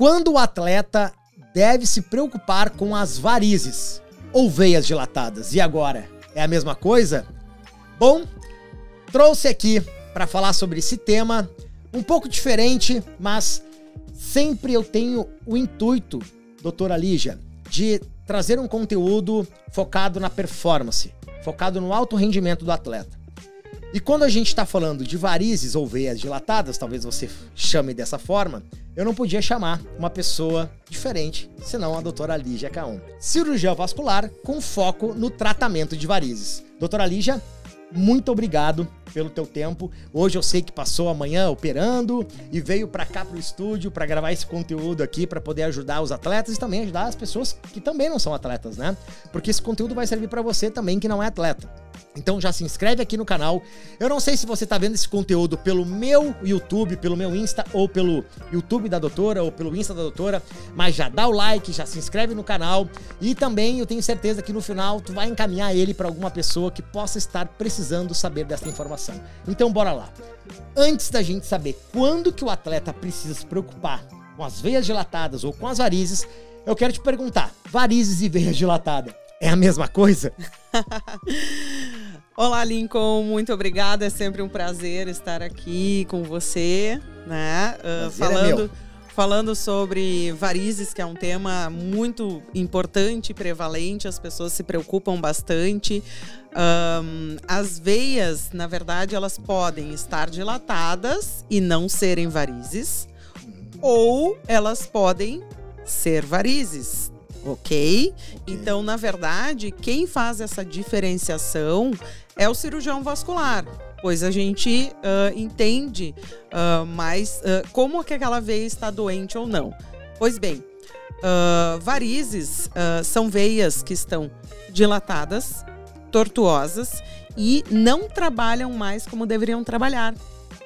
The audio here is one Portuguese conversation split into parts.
Quando o atleta deve se preocupar com as varizes ou veias dilatadas? E agora? É a mesma coisa? Bom, trouxe aqui para falar sobre esse tema, um pouco diferente, mas sempre eu tenho o intuito, doutora Lígia, de trazer um conteúdo focado na performance, focado no alto rendimento do atleta. E quando a gente está falando de varizes ou veias dilatadas, talvez você chame dessa forma, eu não podia chamar uma pessoa diferente, senão a doutora Lígia Caon, cirurgiã vascular com foco no tratamento de varizes. Doutora Lígia, muito obrigado pelo teu tempo. Hoje eu sei que passou a manhã operando e veio para cá pro estúdio para gravar esse conteúdo aqui para poder ajudar os atletas e também ajudar as pessoas que também não são atletas, né? Porque esse conteúdo vai servir para você também que não é atleta. Então já se inscreve aqui no canal. Eu não sei se você tá vendo esse conteúdo pelo meu YouTube, pelo meu Insta, ou pelo YouTube da doutora, ou pelo Insta da doutora, mas já dá o like, já se inscreve no canal. E também eu tenho certeza que no final tu vai encaminhar ele para alguma pessoa que possa estar precisando saber dessa informação. Então bora lá. Antes da gente saber quando que o atleta precisa se preocupar com as veias dilatadas ou com as varizes, eu quero te perguntar, varizes e veias dilatadas é a mesma coisa? Olá, Lincoln, muito obrigada, é sempre um prazer estar aqui com você, né? Falando sobre varizes, que é um tema muito importante e prevalente, as pessoas se preocupam bastante. As veias, na verdade, elas podem estar dilatadas e não serem varizes, ou elas podem ser varizes. Ok? Então, na verdade, quem faz essa diferenciação é o cirurgião vascular, pois a gente entende mais como que aquela veia está doente ou não. Pois bem, varizes são veias que estão dilatadas, tortuosas e não trabalham mais como deveriam trabalhar.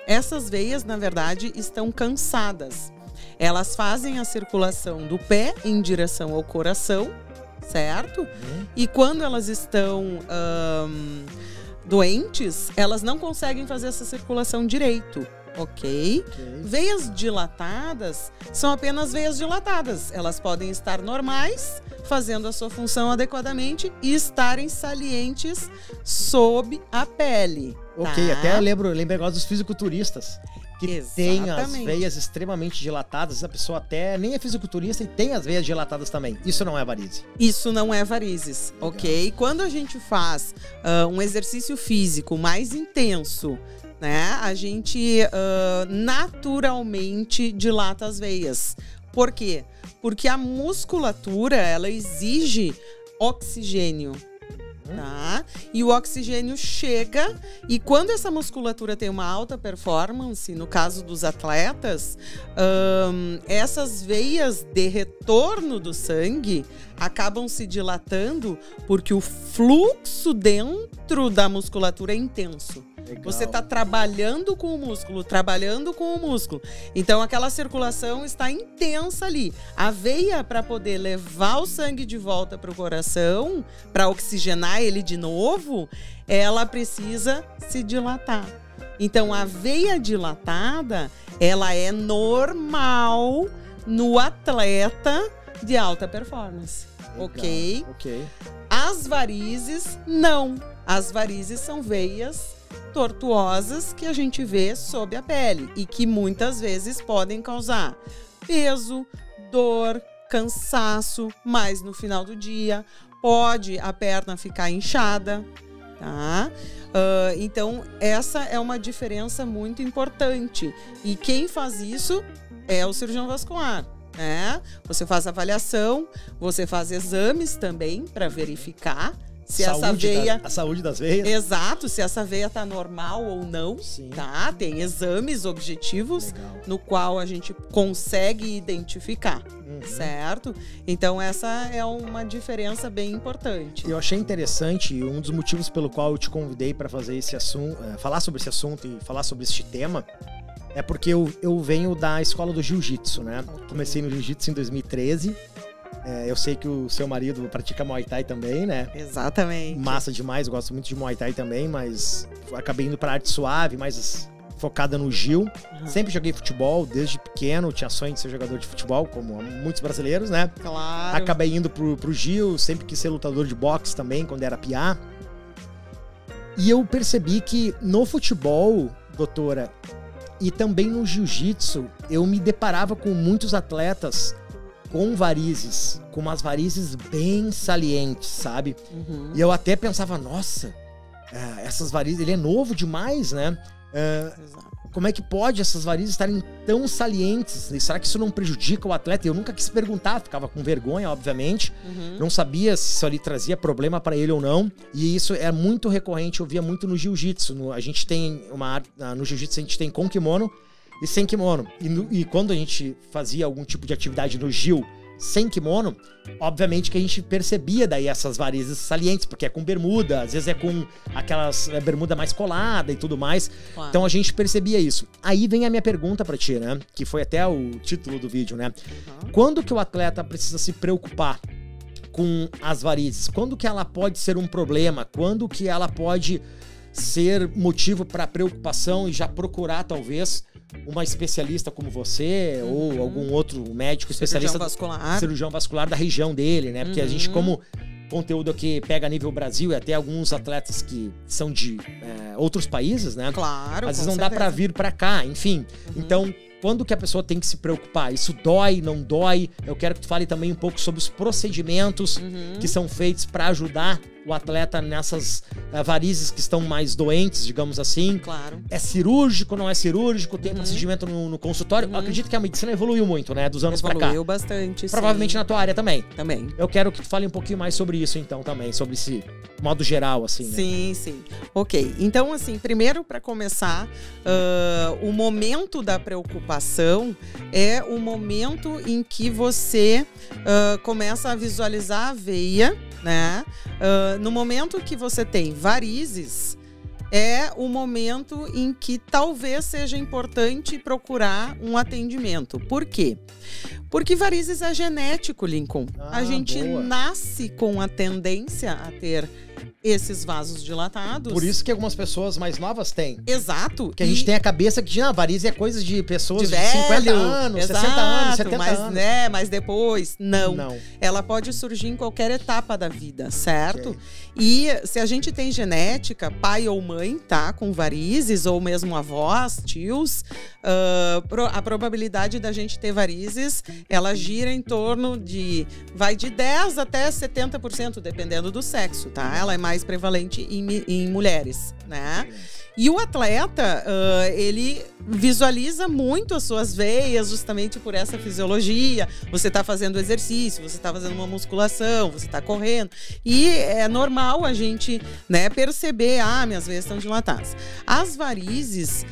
Essas veias, na verdade, estão cansadas. Elas fazem a circulação do pé em direção ao coração, certo? E quando elas estão doentes, elas não conseguem fazer essa circulação direito, ok? Veias dilatadas são apenas veias dilatadas. Elas podem estar normais, fazendo a sua função adequadamente e estarem salientes sob a pele. Ok, tá? até eu lembro agora dos fisiculturistas. Que tem as veias extremamente dilatadas, a pessoa até nem é fisiculturista e tem as veias dilatadas também. Isso não é varize. Isso não é varizes, ok? Quando a gente faz um exercício físico mais intenso, né, a gente naturalmente dilata as veias. Por quê? Porque a musculatura, ela exige oxigênio. Tá? E o oxigênio chega, e quando essa musculatura tem uma alta performance, no caso dos atletas, essas veias de retorno do sangue acabam se dilatando porque o fluxo dentro da musculatura é intenso. Legal. Você está trabalhando com o músculo, Então, aquela circulação está intensa ali. A veia, para poder levar o sangue de volta para o coração, para oxigenar ele de novo, ela precisa se dilatar. Então, a veia dilatada, ela é normal no atleta de alta performance. Ok? As varizes, não. As varizes são veias tortuosas que a gente vê sob a pele e que muitas vezes podem causar peso, dor, cansaço, mas no final do dia pode a perna ficar inchada, tá? Então essa é uma diferença muito importante e quem faz isso é o cirurgião vascular. Você faz avaliação, você faz exames também para verificar se essa veia... A saúde das veias. Exato, se essa veia tá normal ou não. Sim. Tá? Tem exames objetivos. Legal. No qual a gente consegue identificar, certo? Então essa é uma diferença bem importante. Eu achei interessante, um dos motivos pelo qual eu te convidei para fazer esse assunto, falar sobre esse assunto e falar sobre este tema, é porque eu venho da escola do jiu-jitsu, né? Comecei no jiu-jitsu em 2013. Eu sei que o seu marido pratica Muay Thai também, né? Exatamente. Massa demais, gosto muito de Muay Thai também, mas acabei indo pra arte suave, mais focada no Gil. Sempre joguei futebol, desde pequeno, tinha sonho de ser jogador de futebol, como muitos brasileiros, né? Claro. Acabei indo pro Gil, sempre quis ser lutador de boxe também, quando era piá. E eu percebi que no futebol, doutora, e também no jiu-jitsu, eu me deparava com muitos atletas com varizes, com umas varizes bem salientes, sabe? E eu até pensava, nossa, essas varizes, ele é novo demais, né? Como é que pode essas varizes estarem tão salientes? Será que isso não prejudica o atleta? Eu nunca quis perguntar, ficava com vergonha, obviamente. Não sabia se isso ali trazia problema para ele ou não. E isso é muito recorrente, eu via muito no jiu-jitsu. A gente tem no jiu-jitsu a gente tem com kimono e sem kimono. E quando a gente fazia algum tipo de atividade no Gil sem kimono, obviamente que a gente percebia daí essas varizes salientes, porque é com bermuda, às vezes é com aquelas bermuda mais colada e tudo mais. Claro. Então a gente percebia isso. Aí vem a minha pergunta pra ti, né? Que foi até o título do vídeo, né? Quando que o atleta precisa se preocupar com as varizes? Quando que ela pode ser um problema? Quando que ela pode ser motivo para preocupação e já procurar, talvez, uma especialista como você ou algum outro médico especialista, cirurgião vascular da região dele, né? Porque a gente, como conteúdo aqui pega a nível Brasil e até alguns atletas que são de outros países, né? Claro, às vezes não dá para vir para cá, enfim. Então, quando que a pessoa tem que se preocupar? Isso dói, não dói? Eu quero que tu fale também um pouco sobre os procedimentos que são feitos para ajudar o atleta nessas varizes que estão mais doentes, digamos assim. Claro. É cirúrgico, não é cirúrgico? Tem procedimento no consultório? Eu acredito que a medicina evoluiu muito, né? Dos anos pra cá. Evoluiu bastante, provavelmente sim. na tua área também. Também. Eu quero que tu fale um pouquinho mais sobre isso, então, também. Sobre esse modo geral, assim, né? Sim, sim. Ok. Então, assim, primeiro, para começar, o momento da preocupação é o momento em que você começa a visualizar a veia, né? No momento que você tem varizes, é o momento em que talvez seja importante procurar um atendimento. Por quê? Porque varizes é genético, Lincoln. A gente nasce com a tendência a ter esses vasos dilatados. Por isso que algumas pessoas mais novas têm. Exato. Que a gente tem a cabeça que varizes é coisa de pessoas de 50 anos, exato, 60 anos, 70 anos. Né, mas depois, não. Ela pode surgir em qualquer etapa da vida, certo? Okay. E se a gente tem genética, pai ou mãe, tá, com varizes, ou mesmo avós, tios, a probabilidade da gente ter varizes, ela gira em torno vai de 10 até 70%, dependendo do sexo, tá? Ela é mais prevalente em mulheres, né? E o atleta, ele visualiza muito as suas veias justamente por essa fisiologia. Você está fazendo exercício, você está fazendo uma musculação, você está correndo. E é normal a gente, né, perceber, minhas veias estão dilatadas. As varizes,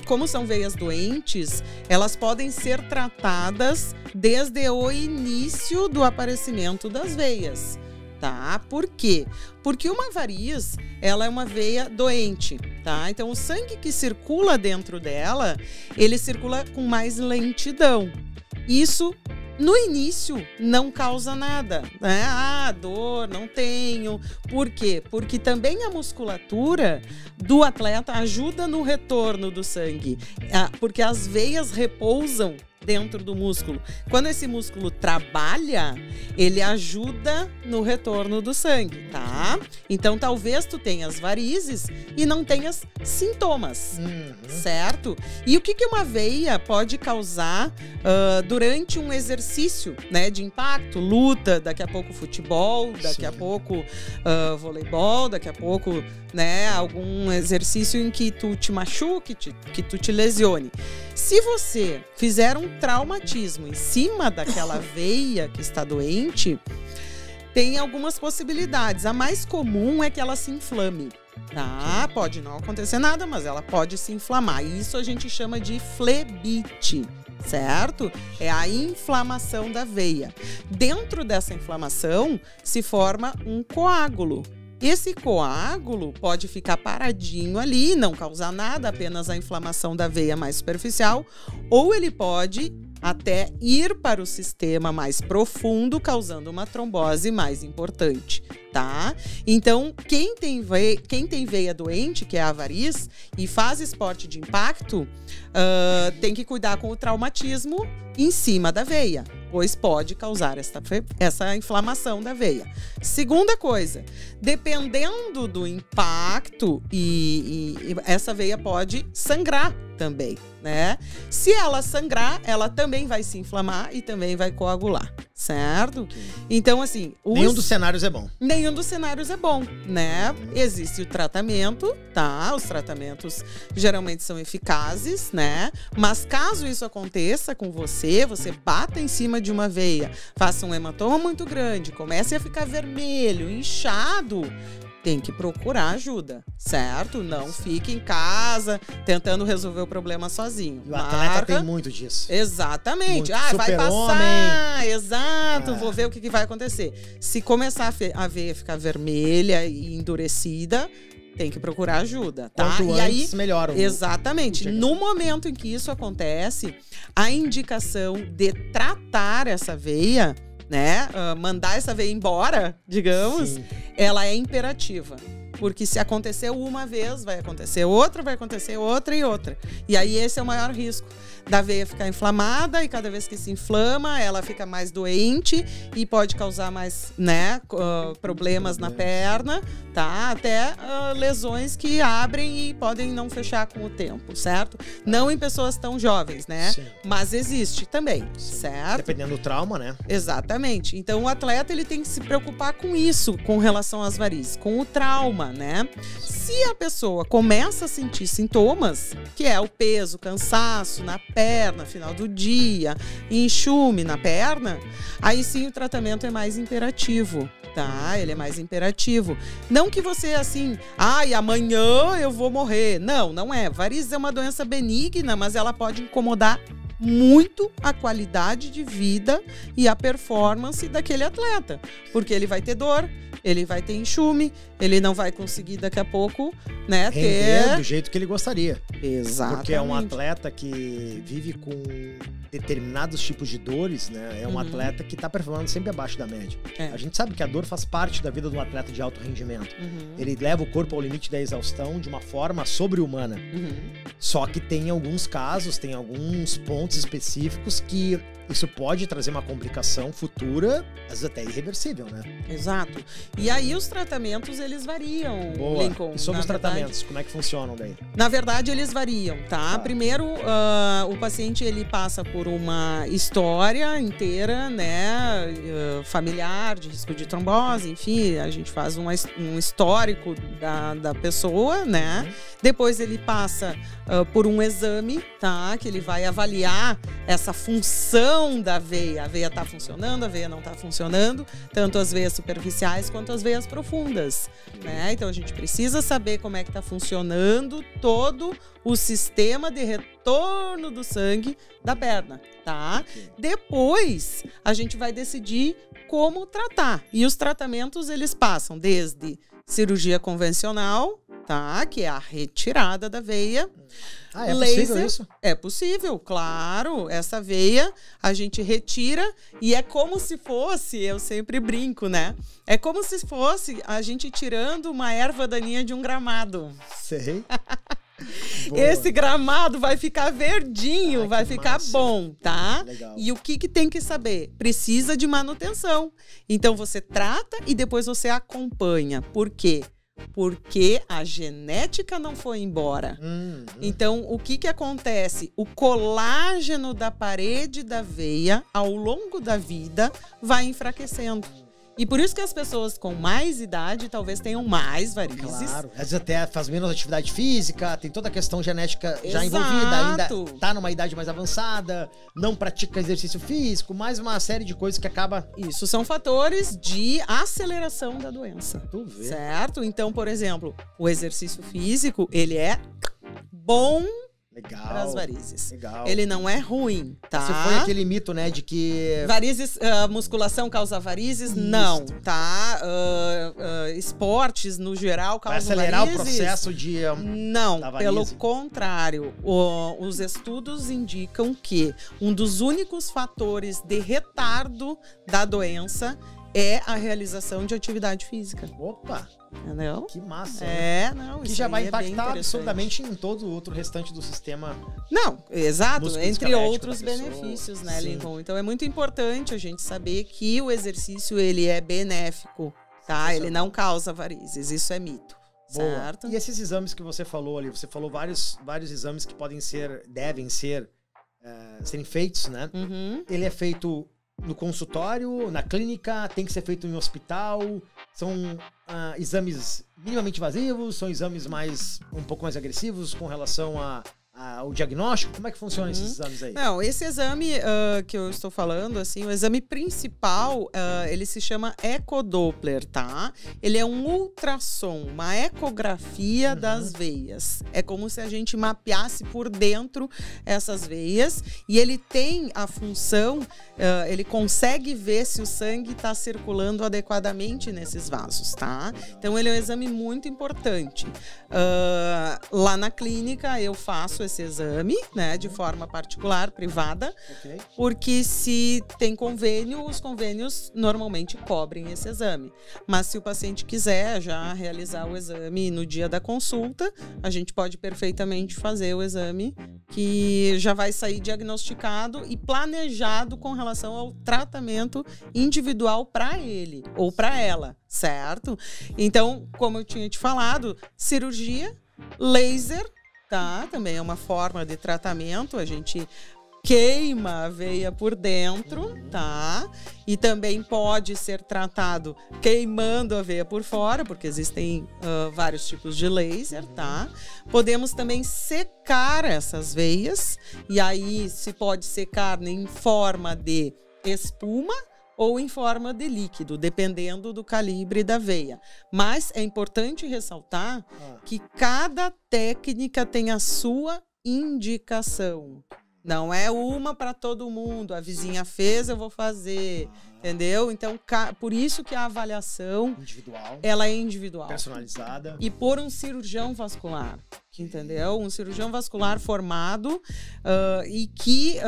como são veias doentes, elas podem ser tratadas desde o início do aparecimento das veias. Tá? Por quê? Porque uma variz, ela é uma veia doente, tá? Então, o sangue que circula dentro dela, ele circula com mais lentidão. Isso, no início, não causa nada, né? Dor, não tenho. Por quê? Porque também a musculatura do atleta ajuda no retorno do sangue, porque as veias repousam dentro do músculo. Quando esse músculo trabalha, ele ajuda no retorno do sangue, tá? Então, talvez tu tenhas varizes e não tenhas sintomas, certo? E o que uma veia pode causar durante um exercício, né, de impacto, luta, daqui a pouco futebol, daqui a pouco voleibol, daqui a pouco, né, algum exercício em que tu te machuque, que tu te lesione. Se você fizer um traumatismo em cima daquela veia que está doente, tem algumas possibilidades. A mais comum é que ela se inflame, tá? Pode não acontecer nada, mas ela pode se inflamar. Isso a gente chama de flebite, certo? É a inflamação da veia. Dentro dessa inflamação se forma um coágulo. Esse coágulo pode ficar paradinho ali, não causar nada, apenas a inflamação da veia mais superficial, ou ele pode até ir para o sistema mais profundo, causando uma trombose mais importante. tá? Então, quem tem veia doente, que é a variz, e faz esporte de impacto, tem que cuidar com o traumatismo em cima da veia, pois pode causar essa inflamação da veia. Segunda coisa, dependendo do impacto, e essa veia pode sangrar também, né? Se ela sangrar, ela também vai se inflamar e também vai coagular, certo? Então, assim... Nenhum dos cenários é bom. Nenhum dos cenários é bom, né? Existe o tratamento, tá? Os tratamentos geralmente são eficazes, né? Mas caso isso aconteça com você bata em cima de uma veia, faça um hematoma muito grande, comece a ficar vermelho, inchado, tem que procurar ajuda, certo? Não fique em casa tentando resolver o problema sozinho. E o atleta tem muito disso. Exatamente. Muito. Vai passar. Exato. Vou ver o que vai acontecer. Se começar a veia ficar vermelha e endurecida, tem que procurar ajuda, tá? Quanto antes, melhor. Exatamente. No momento em que isso acontece, a indicação de tratar essa veia, né, mandar essa veia embora, digamos, sim, ela é imperativa. Porque se aconteceu uma vez, vai acontecer outra e outra. E aí esse é o maior risco da veia ficar inflamada, e cada vez que se inflama, ela fica mais doente e pode causar mais, né, problemas na perna, tá? Até lesões que abrem e podem não fechar com o tempo, certo? Não em pessoas tão jovens, né? Sim. Mas existe também, sim, certo? Dependendo do trauma, né? Exatamente. Então o atleta ele tem que se preocupar com isso, com relação às varizes, com o trauma, né? Se a pessoa começa a sentir sintomas, que é o peso, cansaço na perna, final do dia, enxume na perna, aí sim o tratamento é mais imperativo, tá? Ele é mais imperativo. Não que você assim, amanhã eu vou morrer. Não, não é. Varizes é uma doença benigna, mas ela pode incomodar muito a qualidade de vida e a performance daquele atleta, porque ele vai ter dor, ele vai ter enxume, ele não vai conseguir daqui a pouco, né, ter do jeito que ele gostaria. Exatamente. Porque é um atleta que vive com determinados tipos de dores, né? É um atleta que está performando sempre abaixo da média. A gente sabe que a dor faz parte da vida de um atleta de alto rendimento. Ele leva o corpo ao limite da exaustão de uma forma sobre-humana. Só que tem alguns casos, tem alguns pontos específicos que isso pode trazer uma complicação futura, às vezes até irreversível, né? Exato. E aí os tratamentos, eles variam, Boa. Lincoln. E sobre os tratamentos, como é que funcionam daí? Na verdade, eles variam, tá? Primeiro, o paciente, ele passa por uma história inteira, né? Familiar, de risco de trombose, enfim, a gente faz um histórico da pessoa, né? Depois ele passa por um exame, tá? Que ele vai avaliar essa função da veia. A veia está funcionando, a veia não está funcionando, tanto as veias superficiais quanto as veias profundas, né? Então a gente precisa saber como é que está funcionando todo o sistema de retorno do sangue da perna, tá? Depois a gente vai decidir como tratar. E os tratamentos, eles passam desde cirurgia convencional, tá? Que é a retirada da veia. É possível isso? É possível, claro. Essa veia a gente retira e é como se fosse, eu sempre brinco, né? É como se fosse a gente tirando uma erva daninha de um gramado. Sei. Esse gramado vai ficar verdinho, vai ficar massa. Bom, tá? Legal. E o que tem que saber? Precisa de manutenção. Então você trata e depois você acompanha. Por quê? Porque a genética não foi embora. Então, o que acontece? O colágeno da parede da veia, ao longo da vida, vai enfraquecendo. E por isso que as pessoas com mais idade talvez tenham mais varizes. Claro, às vezes até faz menos atividade física, tem toda a questão genética já envolvida, ainda tá numa idade mais avançada, não pratica exercício físico, mais uma série de coisas que acaba... Isso são fatores de aceleração da doença. Tu vê. Certo? Então, por exemplo, o exercício físico, ele é bom para as varizes. Legal. Ele não é ruim, tá? Você foi aquele mito, né, de que... Varizes, musculação causa varizes? Isso. Não, tá? Esportes, no geral, causam varizes. Vai acelerar o processo de... Não, pelo contrário. Os estudos indicam que um dos únicos fatores de retardo da doença é a realização de atividade física. Opa! Entendeu? Que massa. Não, que já vai impactar absurdamente em todo o outro restante do sistema. Não, exato, entre outros pessoa, benefícios, né, sim. Lincoln? Então é muito importante a gente saber que o exercício ele é benéfico, tá? Ele não causa varizes, isso é mito. Boa. Certo? E esses exames que você falou ali, você falou vários exames que devem ser serem feitos, né? Uhum. Ele é feito no consultório, na clínica, tem que ser feito em hospital, são exames minimamente invasivos, são exames um pouco mais agressivos com relação ao diagnóstico? Como é que funcionam esses exames aí? Não, esse exame que eu estou falando, assim, o exame principal, ele se chama ecodoppler, tá? Ele é um ultrassom, uma ecografia das veias. É como se a gente mapeasse por dentro essas veias e ele tem a função, ele consegue ver se o sangue está circulando adequadamente nesses vasos, tá? Então ele é um exame muito importante. Lá na clínica eu faço esse exame, né, de forma particular, privada, porque se tem convênio, os convênios normalmente cobrem esse exame. Mas se o paciente quiser já realizar o exame no dia da consulta, a gente pode perfeitamente fazer o exame que já vai sair diagnosticado e planejado com relação ao tratamento individual para ele ou para ela, certo? Então, como eu tinha te falado, cirurgia, laser, tá? Também é uma forma de tratamento, a gente queima a veia por dentro, tá? E também pode ser tratado queimando a veia por fora, porque existem vários tipos de laser, tá? Podemos também secar essas veias, e aí se pode secar em forma de espuma ou em forma de líquido, dependendo do calibre da veia. Mas é importante ressaltar que cada técnica tem a sua indicação. Não é uma para todo mundo. A vizinha fez, eu vou fazer. Entendeu? Então, por isso que a avaliação ela é individual. Personalizada. E por um cirurgião vascular. Entendeu? Um cirurgião vascular formado e que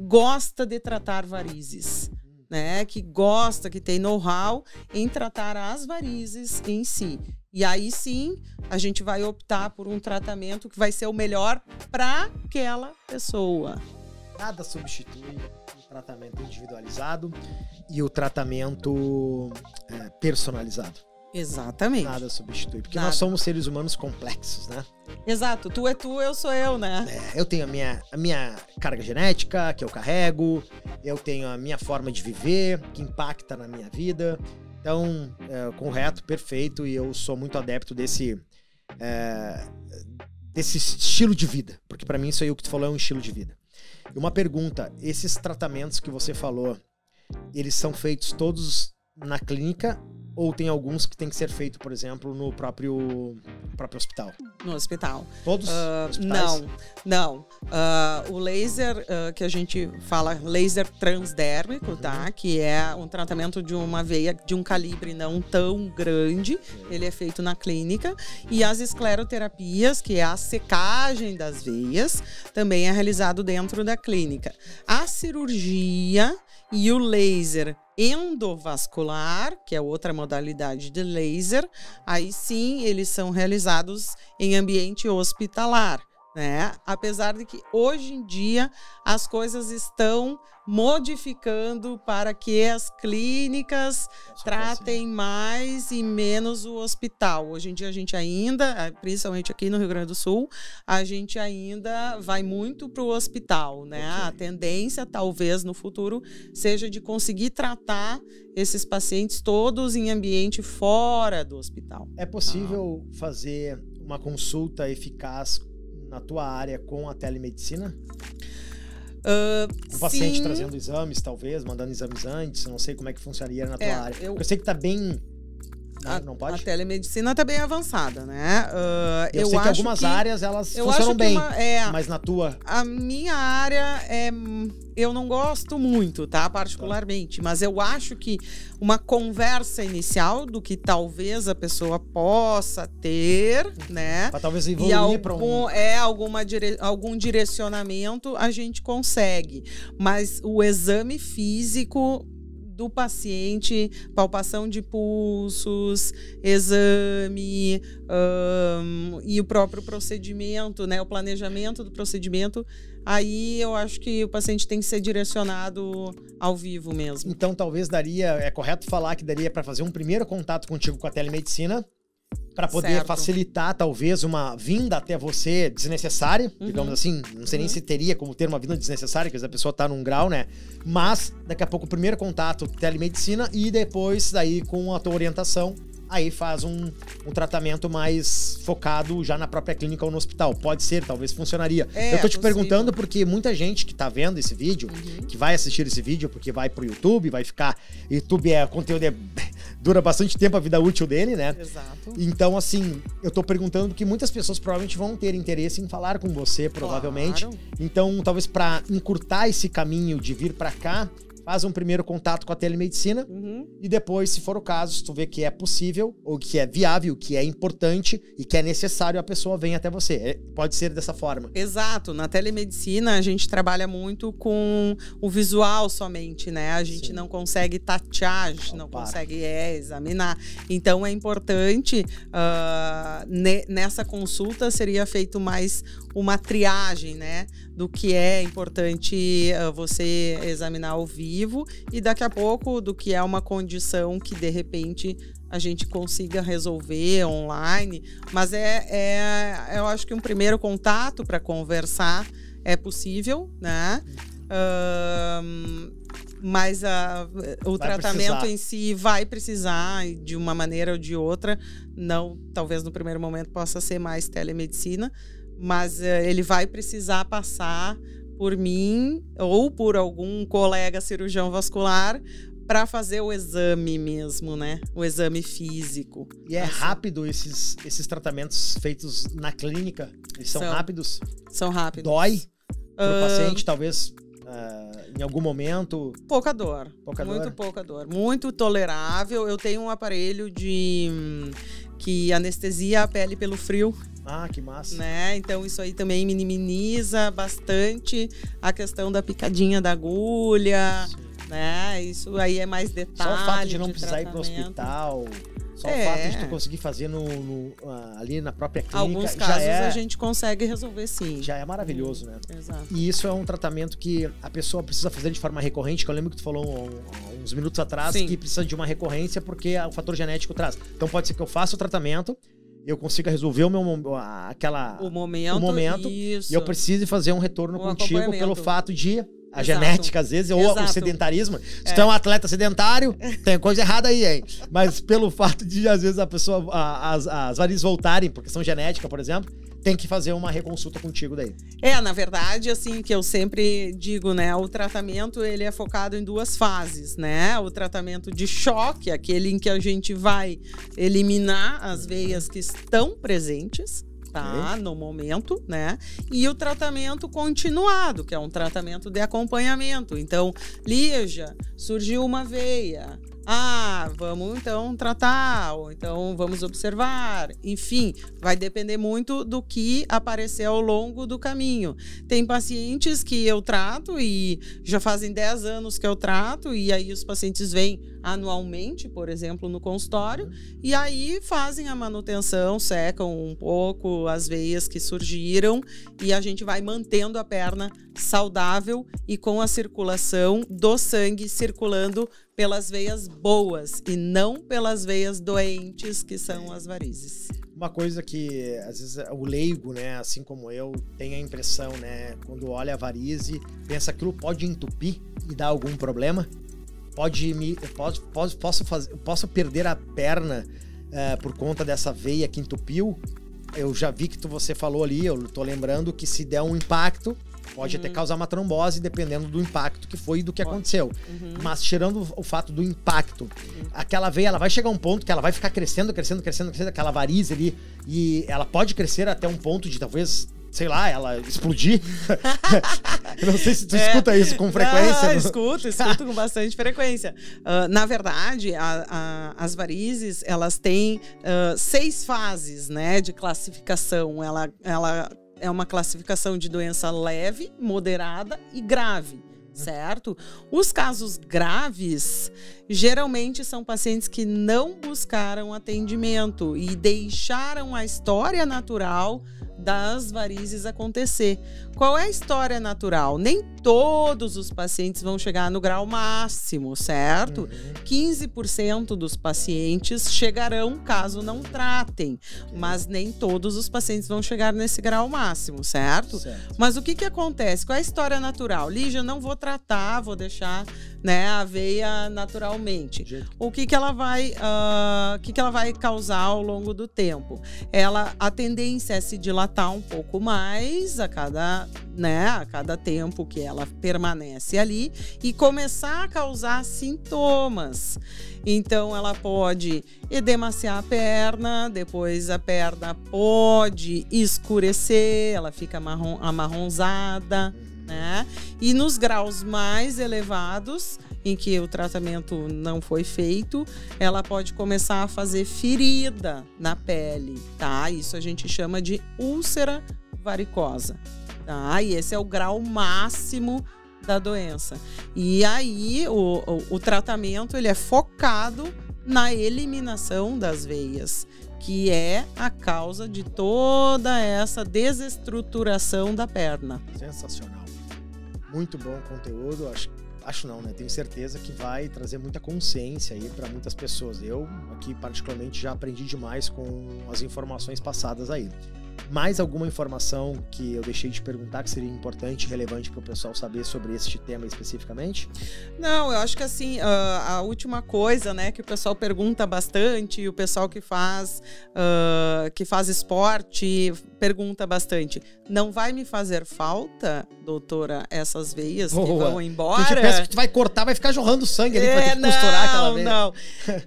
gosta de tratar varizes. Né, que gosta, que tem know-how em tratar as varizes em si. E aí sim, a gente vai optar por um tratamento que vai ser o melhor para aquela pessoa. Nada substitui o tratamento individualizado e o tratamento personalizado. Exatamente. Nada substitui, porque nós somos seres humanos complexos, né? Exato, tu é tu, eu sou eu, né? Eu tenho a minha carga genética, que eu carrego, eu tenho a minha forma de viver, que impacta na minha vida. Então, correto, perfeito, e eu sou muito adepto desse estilo de vida, porque para mim isso aí o que tu falou é um estilo de vida. E uma pergunta, esses tratamentos que você falou, eles são feitos todos na clínica ou tem alguns que tem que ser feito, por exemplo, no próprio hospital? No hospital. Todos os hospitais? Não. O laser, que a gente fala laser transdérmico, tá? Que é um tratamento de uma veia de um calibre não tão grande. Ele é feito na clínica. E as escleroterapias, que é a secagem das veias, também é realizado dentro da clínica. A cirurgia e o laser endovascular, que é outra modalidade de laser, aí sim eles são realizados em ambiente hospitalar, né? Apesar de que hoje em dia as coisas estão modificando para que as clínicas tratem mais e menos o hospital. Hoje em dia a gente ainda, principalmente aqui no Rio Grande do Sul, a gente ainda vai muito para o hospital, né? A tendência, talvez no futuro, seja de conseguir tratar esses pacientes todos em ambiente fora do hospital. É possível fazer uma consulta eficaz na tua área com a telemedicina? O paciente trazendo exames, talvez, mandando exames antes, não sei como é que funcionaria na tua área. Eu sei que tá bem... Não pode? A telemedicina está bem avançada, né? Eu sei que algumas áreas elas funcionam bem, mas na tua... A minha área eu não gosto muito, tá? Particularmente, mas eu acho que uma conversa inicial do que talvez a pessoa possa ter, né? Pra talvez evoluir para algum direcionamento a gente consegue. Mas o exame físico do paciente, palpação de pulsos, exame, e o próprio procedimento, né? O planejamento do procedimento. Aí eu acho que o paciente tem que ser direcionado ao vivo mesmo. Então talvez é correto falar que daria para fazer um primeiro contato contigo com a telemedicina, para poder facilitar, talvez, uma vinda até você desnecessária, digamos assim. Não sei nem se teria como ter uma vinda desnecessária, porque a pessoa tá num grau, né? Mas, daqui a pouco, o primeiro contato, telemedicina, e depois, daí, com a tua orientação, aí faz um tratamento mais focado já na própria clínica ou no hospital. Pode ser, talvez funcionaria. Eu tô te perguntando porque muita gente que tá vendo esse vídeo, que vai assistir esse vídeo, porque vai pro YouTube, vai ficar... YouTube conteúdo dura bastante tempo a vida útil dele, né? Exato. Então, assim, eu tô perguntando porque muitas pessoas provavelmente vão ter interesse em falar com você, provavelmente. Claro. Então, talvez para encurtar esse caminho de vir para cá, faz um primeiro contato com a telemedicina e depois, se for o caso, se tu vê que é possível, ou que é viável, que é importante e que é necessário, a pessoa vem até você. Pode ser dessa forma. Exato. Na telemedicina, a gente trabalha muito com o visual somente, né? A gente não consegue tatear, a gente não consegue examinar. Então, é importante, nessa consulta, seria feito mais uma triagem, né? Do que é importante você examinar ao vivo e daqui a pouco do que é uma condição que de repente a gente consiga resolver online. Mas eu acho que um primeiro contato para conversar é possível, né? Mas o tratamento em si vai precisar de uma maneira ou de outra. Não, talvez no primeiro momento possa ser mais telemedicina, mas ele vai precisar passar por mim ou por algum colega cirurgião vascular para fazer o exame mesmo, né? O exame físico. E é rápido esses tratamentos feitos na clínica? Eles são rápidos? São rápidos. Dói pro paciente, talvez, em algum momento? Pouca dor. Muito pouca dor. Muito tolerável. Eu tenho um aparelho que anestesia a pele pelo frio. Ah, que massa. Né? Então isso aí também minimiza bastante a questão da picadinha da agulha, né? Isso aí é mais detalhe. Só o fato de não precisar ir pro hospital, só o fato de tu conseguir fazer ali na própria clínica. Alguns casos a gente consegue resolver sim. Já é maravilhoso, né? Exato. E isso é um tratamento que a pessoa precisa fazer de forma recorrente, que eu lembro que tu falou uns minutos atrás, que precisa de uma recorrência porque o fator genético traz. Então pode ser que eu faça o tratamento, eu consiga resolver o momento isso. e eu precise fazer um retorno contigo pelo fato de a genética, às vezes, ou o sedentarismo. Se tu é um atleta sedentário, tem coisa errada aí, hein? Mas pelo fato de, às vezes, a pessoa, as varizes voltarem por questão genética, por exemplo, tem que fazer uma reconsulta contigo daí. Na verdade, assim, que eu sempre digo, né? O tratamento, ele é focado em duas fases, né? O tratamento de choque, aquele em que a gente vai eliminar as veias que estão presentes, tá? No momento, né? E o tratamento continuado, que é um tratamento de acompanhamento. Então, Lígia, surgiu uma veia. Vamos então tratar, ou então vamos observar. Enfim, vai depender muito do que aparecer ao longo do caminho. Tem pacientes que eu trato e já fazem 10 anos que eu trato, e aí os pacientes vêm anualmente, por exemplo, no consultório, e aí fazem a manutenção, secam um pouco as veias que surgiram, e a gente vai mantendo a perna saudável e com a circulação do sangue circulando pelas veias boas e não pelas veias doentes, que são as varizes. Uma coisa que, às vezes, o leigo, né, assim como eu, tem a impressão, né, quando olha a varize, pensa que aquilo pode entupir e dar algum problema. Posso perder a perna por conta dessa veia que entupiu? Eu já vi que você falou ali, eu tô lembrando que se der um impacto, pode até causar uma trombose, dependendo do impacto que foi e do que aconteceu. Mas tirando o fato do impacto, aquela veia, ela vai chegar a um ponto que ela vai ficar crescendo, aquela varize ali, e ela pode crescer até um ponto de talvez, sei lá, ela explodir. Eu não sei se tu escuta isso com frequência. Escuto com bastante frequência. Na verdade, as varizes, elas têm 6 fases, né, de classificação. Ela é uma classificação de doença leve, moderada e grave. certo? Os casos graves, geralmente são pacientes que não buscaram atendimento e deixaram a história natural das varizes acontecer. Qual é a história natural? Nem todos os pacientes vão chegar no grau máximo, certo? 15% dos pacientes chegarão caso não tratem, mas nem todos os pacientes vão chegar nesse grau máximo, certo? Mas o que acontece? Qual é a história natural? Lígia, eu não vou tratar, vou deixar, né, a veia naturalmente. O que ela vai causar ao longo do tempo? A tendência é se dilatar um pouco mais a cada tempo que ela permanece ali e começar a causar sintomas. Então, ela pode edemaciar a perna, depois a perna pode escurecer, ela fica amarronzada, né? E nos graus mais elevados, em que o tratamento não foi feito, ela pode começar a fazer ferida na pele, tá? Isso a gente chama de úlcera varicosa, tá? E esse é o grau máximo da doença. E aí o tratamento ele é focado na eliminação das veias, que é a causa de toda essa desestruturação da perna. Sensacional. Muito bom conteúdo, acho não, né? Tenho certeza que vai trazer muita consciência aí para muitas pessoas. Eu, aqui, particularmente, já aprendi demais com as informações passadas aí. Mais alguma informação que eu deixei de perguntar que seria importante e relevante para o pessoal saber sobre este tema especificamente? Não, eu acho que assim, a última coisa, né, que o pessoal pergunta bastante, e o pessoal que faz esporte pergunta bastante. Não vai me fazer falta, doutora, essas veias que vão embora? Eu te peço que tu vai cortar, vai ficar jorrando sangue ali, vai ter que costurar aquela veia. Não.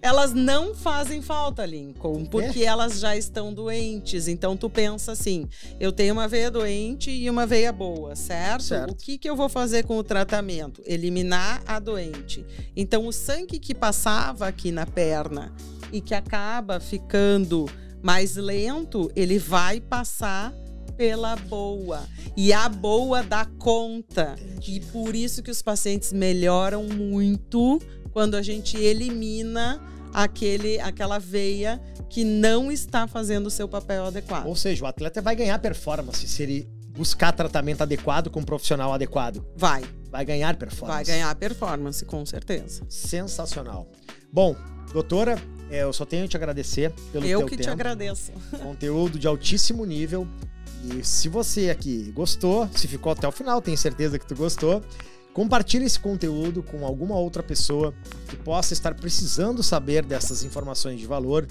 Elas não fazem falta, Lincoln, porque elas já estão doentes. Então, tu pensa assim, eu tenho uma veia doente e uma veia boa, certo? O que eu vou fazer com o tratamento? Eliminar a doente. Então, o sangue que passava aqui na perna e que acaba ficando mais lento, ele vai passar pela boa. E a boa dá conta. E por isso que os pacientes melhoram muito quando a gente elimina aquela veia que não está fazendo o seu papel adequado. Ou seja, o atleta vai ganhar performance se ele buscar tratamento adequado com um profissional adequado. Vai ganhar performance. Vai ganhar performance, com certeza. Sensacional. Bom, doutora, eu só tenho a te agradecer pelo teu tempo. Eu que te agradeço. Conteúdo de altíssimo nível. E se você aqui gostou, se ficou até o final, tenho certeza que tu gostou, compartilhe esse conteúdo com alguma outra pessoa que possa estar precisando saber dessas informações de valor,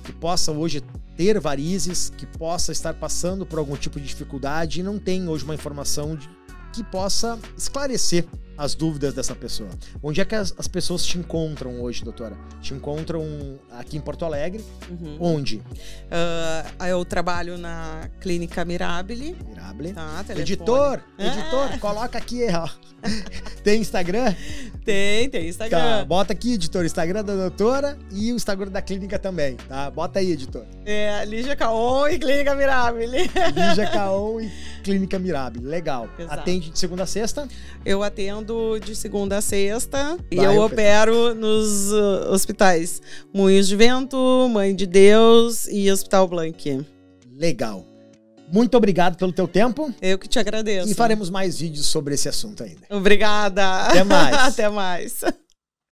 que possa hoje ter varizes, que possa estar passando por algum tipo de dificuldade e não tem hoje uma informação que possa esclarecer as dúvidas dessa pessoa. Onde é que as pessoas te encontram hoje, doutora? Te encontram aqui em Porto Alegre? Onde? Eu trabalho na Clínica Mirabile. Tá, Editor, coloca aqui, ó. Tem Instagram? Tem Instagram. Tá, bota aqui, editor, Instagram da doutora e o Instagram da clínica também, tá? Bota aí, editor. Lígia Caon e Clínica Mirabile. Lígia Caon e Clínica Mirabile, legal. Exato. Atende de segunda a sexta? Eu atendo de segunda a sexta e eu opero nos hospitais Moinhos de Vento, Mãe de Deus e Hospital Blanque. Legal. Muito obrigado pelo teu tempo. Eu que te agradeço. E faremos mais vídeos sobre esse assunto ainda. Obrigada. Até mais. Até mais.